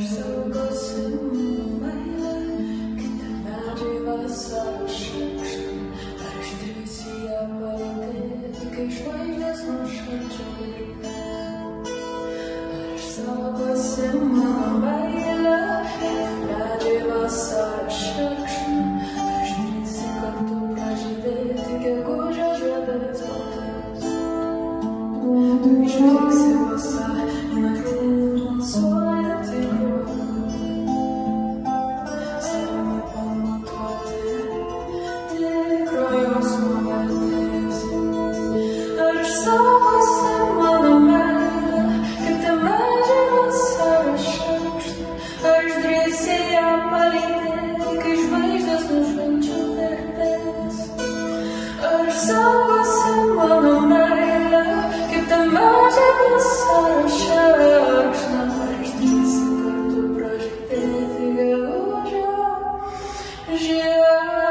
saugosi meilę, kaip ten medžiai vasaros šerkšną. Ar išdrįsi ją palydėti, kai žvaigždės nuo šalčio virpės? Ar saugosi mano meilę, kaip medžiai vasaros šerkšną? Ar išdrįsi kartu pražydėti gegužės žiedais baltais? Tu išvyksi vasarą į naktį mosuojantį kraują, savimi pamatuoti tikro jausmo vertės. Ar išsaugosi mano meilę, kaip tie medžiai vasaros šerkšną? Ar išdrįsi ją palydėti, kai žvaigždės nuo šalčio virpės? Ar išsaugosi mano meilę, kaip tie medžiai vasaros šerkšną? Ar išdrįsi kartu pražydėti gegužės žiedais?